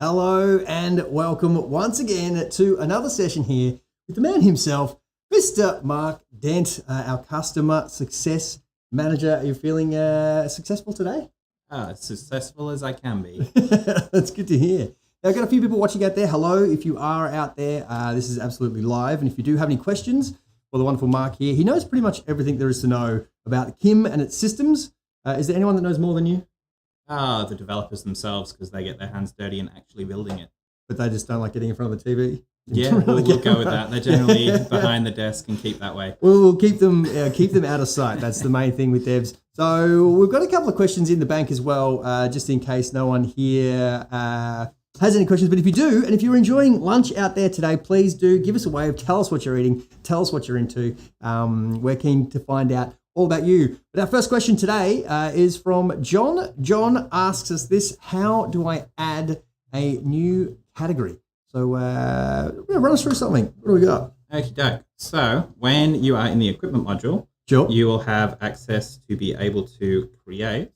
Hello and welcome once again to another session here with the man himself, Mr. Mark Dent, our customer success manager. Are you feeling successful today? As successful as I can be. That's good to hear. Now, I've got a few people watching out there. Hello, if you are out there, this is absolutely live. And if you do have any questions for the wonderful Mark here, he knows pretty much everything there is to know about Kim and its systems. Is there anyone that knows more than you? The developers themselves, because they get their hands dirty in actually building it. But they just don't like getting in front of the TV? Yeah, we'll go with that. They're generally behind the desk and keep that way. We'll keep them out of sight. That's the main thing with devs. So we've got a couple of questions in the bank as well, just in case no one here has any questions. But if you do, and if you're enjoying lunch out there today, please do give us a wave. Tell us what you're eating. Tell us what you're into. We're keen to find out all about you. But our first question today is from John. John asks us this: how do I add a new category? So run us through something. What do we got? Okie doke. So when you are in the equipment module, Sure. you will have access to be able to create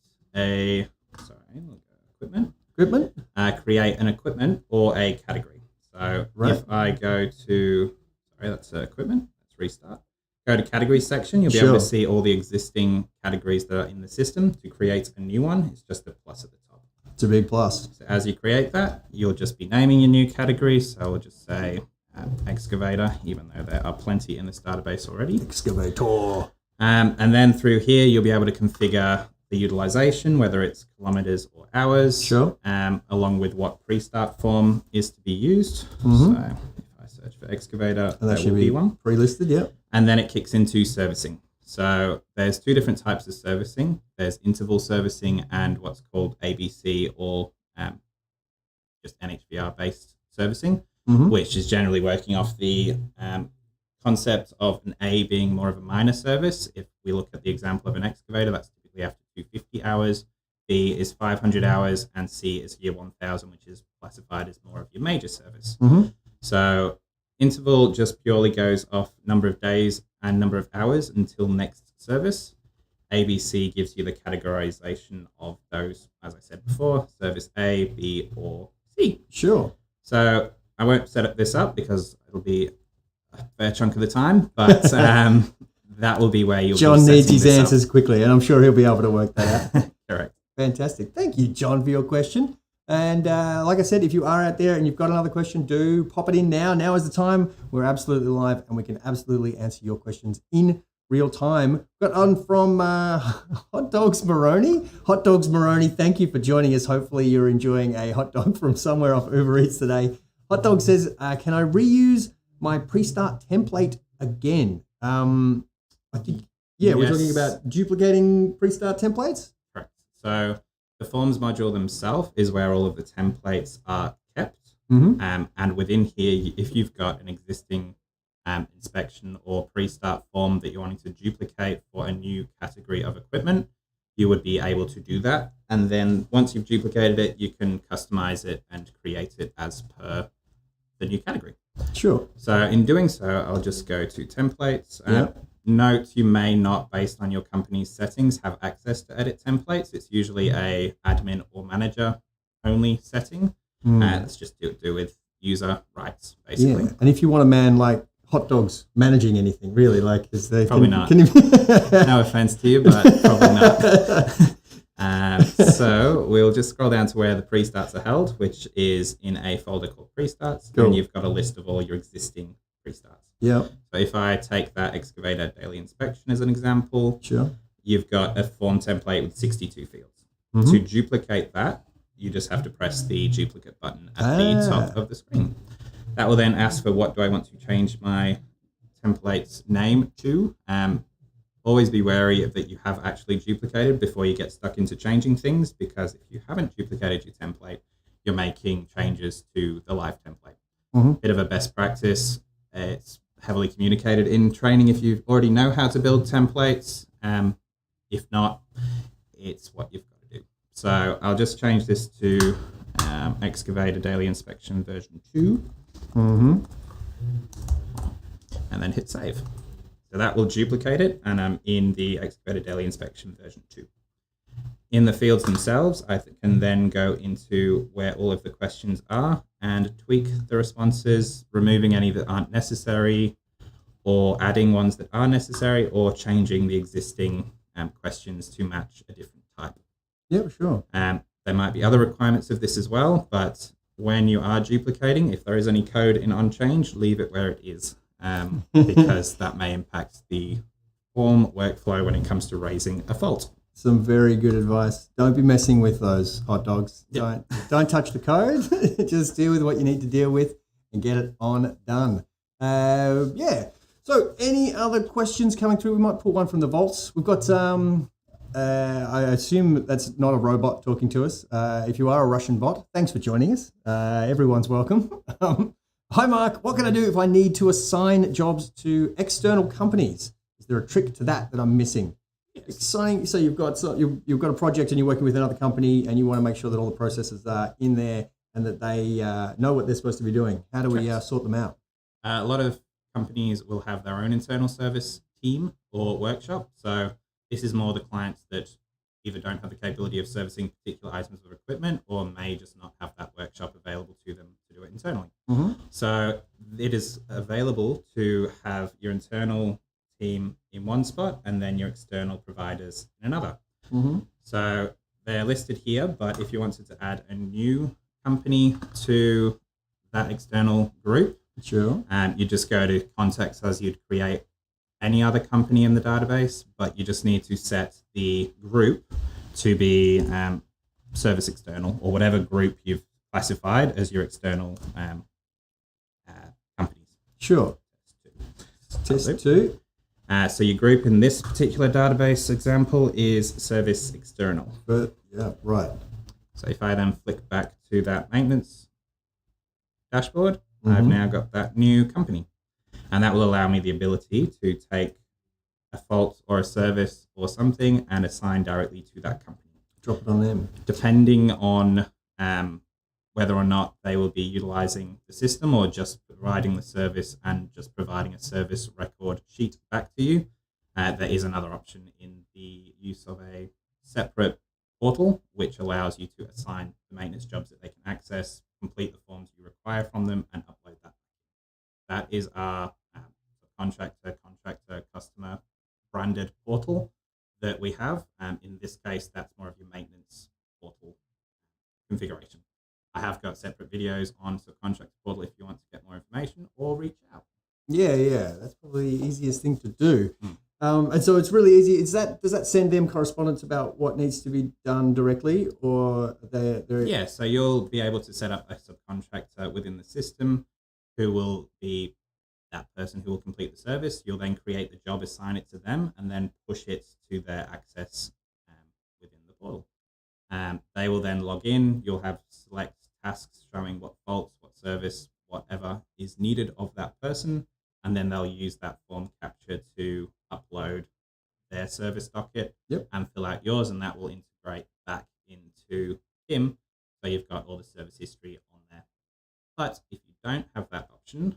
create an equipment or a category. So if I go to, that's equipment, let's restart. Go to category section, you'll be able to see all the existing categories that are in the system. To create a new one, it's just a plus at the top. It's a big plus. So as you create that, you'll just be naming your new category. So we'll just say excavator, even though there are plenty in this database already. Excavator. And then through here, you'll be able to configure the utilization, whether it's kilometers or hours, along with what pre-start form is to be used. Mm-hmm. So if I search for excavator, that will be one. Pre-listed, yeah. And then it kicks into servicing. So there's two different types of servicing. There's interval servicing and what's called ABC or just NHVR-based servicing, which is generally working off the concept of an A being more of a minor service. If we look at the example of an excavator, that's typically after 250 hours. B is 500 hours, and C is year 1000, which is classified as more of your major service. So interval just purely goes off number of days and number of hours until next service. ABC gives you the categorization of those, as I said before, service A, B, or C. Sure. So I won't set this up because it'll be a fair chunk of the time, but that will be where you'll John be needs his setting this answers up quickly, and I'm sure he'll be able to work that out. Correct. Fantastic. Thank you, John, for your question. And like I said, if you are out there and you've got another question, do pop it in now. Now is the time. We're absolutely live, and we can absolutely answer your questions in real time. Got on from Hot Dogs Maroney. Hot Dogs Maroney, thank you for joining us. Hopefully you're enjoying a hot dog from somewhere off Uber Eats today. Hot Dog says, can I reuse my pre-start template again? I think, we're talking about duplicating pre-start templates. Correct. So the forms module themselves is where all of the templates are kept. And within here, if you've got an existing inspection or pre-start form that you're wanting to duplicate for a new category of equipment, you would be able to do that. And then once you've duplicated it, you can customize it and create it as per the new category. Sure. So in doing so, I'll just go to templates. Note, you may not, based on your company's settings, have access to edit templates. It's usually a admin or manager only setting. Let's just do with user rights, basically. Yeah. And if you want a man like Hot Dogs managing anything, really, like, is there probably not. No offense to you, but probably not. So we'll just scroll down to where the pre-starts are held, which is in a folder called pre-starts. Cool. And you've got a list of all your existing pre-starts. Yeah. So if I take that excavator daily inspection as an example, you've got a form template with 62 fields. To duplicate that, you just have to press the duplicate button at the top of the screen. That will then ask for what do I want to change my template's name to. Always be wary of that you have actually duplicated before you get stuck into changing things, because if you haven't duplicated your template, you're making changes to the live template. Bit of a best practice. It's heavily communicated in training if you already know how to build templates. If not, it's what you've got to do. So I'll just change this to excavator daily inspection version 2. And then hit save. So that will duplicate it, and I'm in the excavator daily inspection version 2. In the fields themselves, I can then go into where all of the questions are and tweak the responses, removing any that aren't necessary, or adding ones that are necessary, or changing the existing questions to match a different type. Yeah, sure. There might be other requirements of this as well, but when you are duplicating, if there is any code in onChange, leave it where it is, because that may impact the form workflow when it comes to raising a fault. Some very good advice. Don't be messing with those hot dogs. Yep. Don't touch the code. Just deal with what you need to deal with and get it on done. Yeah. So any other questions coming through? We might pull one from the vaults. We've got, I assume that's not a robot talking to us. If you are a Russian bot, thanks for joining us. Everyone's welcome. Hi, Mark. What can I do if I need to assign jobs to external companies? Is there a trick to that I'm missing? Exciting. So you've got a project and you're working with another company and you want to make sure that all the processes are in there and that they know what they're supposed to be doing. How do we sort them out? A lot of companies will have their own internal service team or workshop. So this is more the clients that either don't have the capability of servicing particular items of equipment or may just not have that workshop available to them to do it internally. Mm-hmm. So it is available to have your internal team in one spot and then your external providers in another. Mm-hmm. So they're listed here, but if you wanted to add a new company to that external group, sure, you just go to contacts as you'd create any other company in the database, but you just need to set the group to be service external or whatever group you've classified as your external companies. Sure. Test two. So your group in this particular database example is service external. But yeah, right. So if I then flick back to that maintenance dashboard, Mm-hmm. I've now got that new company. And that will allow me the ability to take a fault or a service or something and assign directly to that company. Drop it on them. Depending on whether or not they will be utilizing the system or just providing the service and just providing a service record sheet back to you. There is another option in the use of a separate portal, which allows you to assign the maintenance jobs that they can access, complete the forms you require from them, and upload that. That is our contractor, customer branded portal that we have. In this case, that's more of your maintenance portal configuration. I have got separate videos on Subcontractor Portal if you want to get more information or reach out. Yeah, that's probably the easiest thing to do. And so it's really easy. Does that send them correspondence about what needs to be done directly, or they're... Yeah, so you'll be able to set up a subcontractor within the system who will be that person who will complete the service. You'll then create the job, assign it to them, and then push it to their access within the portal. They will then log in. You'll have select tasks showing what faults, what service, whatever is needed of that person, and then they'll use that form capture to upload their service docket and fill out yours, and that will integrate back into him. So you've got all the service history on there. But if you don't have that option,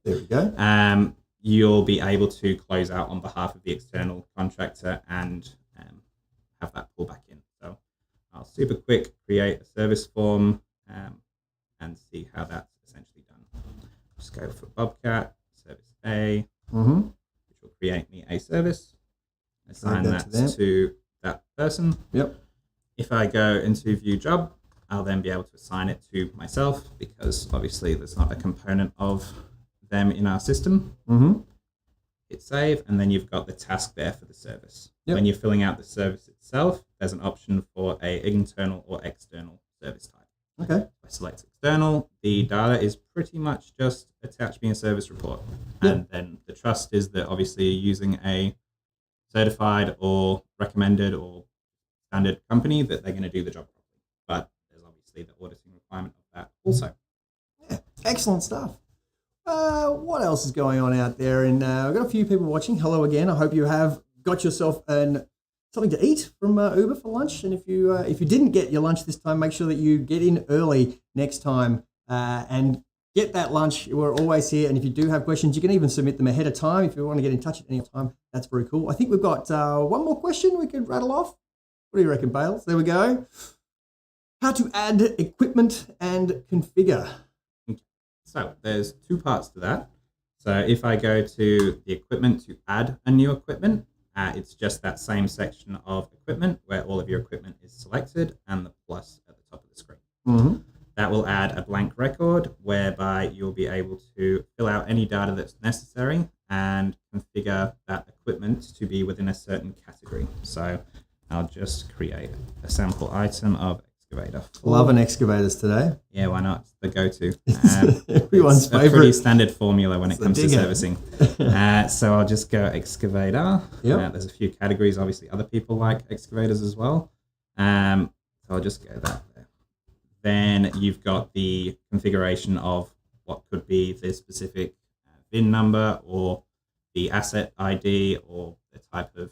there we go. You'll be able to close out on behalf of the external contractor and have that pull back in. So I'll super quick create a service form and see how that's essentially done. Just go for Bobcat, service A, which will create me a service. Assign that to that person. Yep. If I go into view job, I'll then be able to assign it to myself because obviously there's not a component of them in our system. Hit save, and then you've got the task there for the service. When you're filling out the service itself, there's an option for a internal or external service type. Okay. If I select external, the data is pretty much just attach me a service report. And then the trust is that obviously you're using a certified or recommended or standard company that they're going to do the job properly. But there's obviously the auditing requirement of that also. Yeah, excellent stuff. What else is going on out there? And we've got a few people watching. Hello again. I hope you have got yourself something to eat from Uber for lunch. And if you didn't get your lunch this time, make sure that you get in early next time and get that lunch. We're always here. And if you do have questions, you can even submit them ahead of time. If you want to get in touch at any time, That's very cool. I think we've got one more question we could rattle off. What do you reckon, Bales? There we go. How to add equipment and configure. So there's two parts to that. So if I go to the equipment to add a new equipment, it's just that same section of equipment where all of your equipment is selected and the plus at the top of the screen. Mm-hmm. That will add a blank record whereby you'll be able to fill out any data that's necessary and configure that equipment to be within a certain category. So I'll just create a sample item of excavator. Loving excavators today. Yeah, why not? It's the go-to. Everyone's it's a favorite. pretty standard formula when it comes to digger. servicing. So I'll just go excavator. Yep. There's a few categories. Obviously, other people like excavators as well. So I'll just go that there. Then you've got the configuration of what could be the specific VIN number or the asset ID or the type of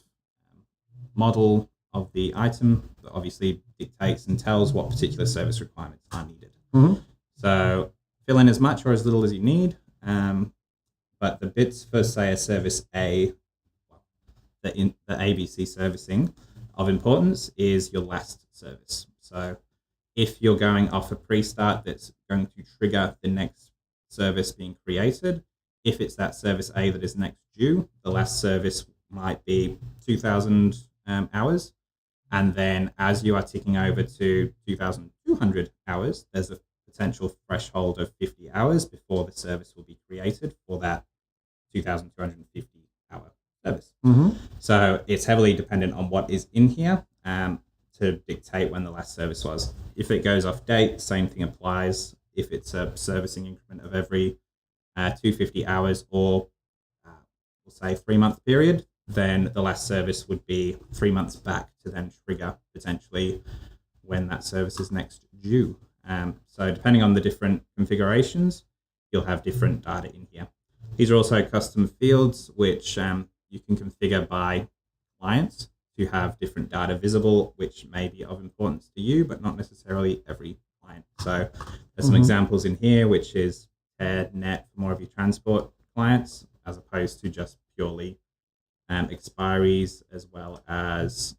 model of the item that obviously dictates and tells what particular service requirements are needed. Mm-hmm. So fill in as much or as little as you need. But the bits for, say, a service A, the ABC servicing of importance is your last service. So if you're going off a pre-start that's going to trigger the next service being created, if it's that service A that is next due, the last service might be 2,000 hours. And then as you are ticking over to 2,200 hours, there's a potential threshold of 50 hours before the service will be created for that 2,250 hour service. Mm-hmm. So it's heavily dependent on what is in here to dictate when the last service was. If it goes off date, same thing applies. If it's a servicing increment of every 250 hours or we'll say 3-month period, then the last service would be 3 months back to then trigger potentially when that service is next due. So depending on the different configurations, you'll have different data in here. These are also custom fields, which you can configure by clients to have different data visible, which may be of importance to you, but not necessarily every client. So there's some examples in here, which is tear, net for more of your transport clients, as opposed to just purely expiries, as well as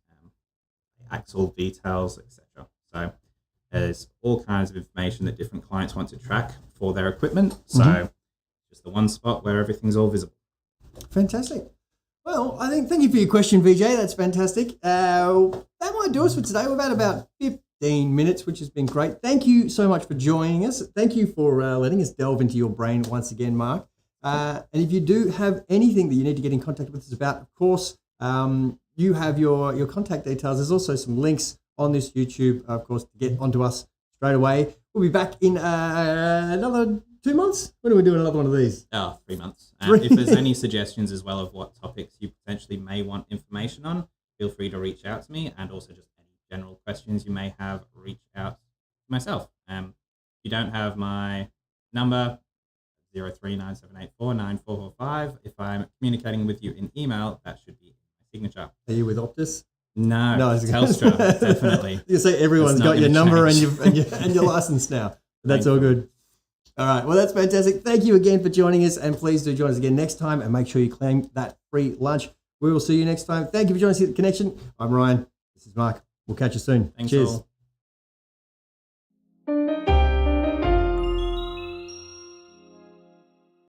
axle details, etc. So there's all kinds of information that different clients want to track for their equipment. So just the one spot where everything's all visible. Fantastic. Well, I think thank you for your question, VJ. That's fantastic. That might do us for today. We've had about 15 minutes, which has been great. Thank you so much for joining us. Thank you for letting us delve into your brain once again, Mark. And if you do have anything that you need to get in contact with us about, of course, you have your contact details. There's also some links on this YouTube, of course, to get onto us straight away. We'll be back in another 2 months. When are we doing another one of these? 3 months. If there's any suggestions as well of what topics you potentially may want information on, feel free to reach out to me, and also just any general questions you may have, reach out to myself. If you don't have my number, 0397849445. If I'm communicating with you in email, that should be in my signature. Are you with Optus? No, it's Telstra, definitely. You say everyone's got your number and your license now. That's all good. All right. Well, that's fantastic. Thank you again for joining us, and please do join us again next time, and make sure you claim that free lunch. We will see you next time. Thank you for joining us here at Kynection. I'm Ryan. This is Mark. We'll catch you soon. Thanks Cheers. all.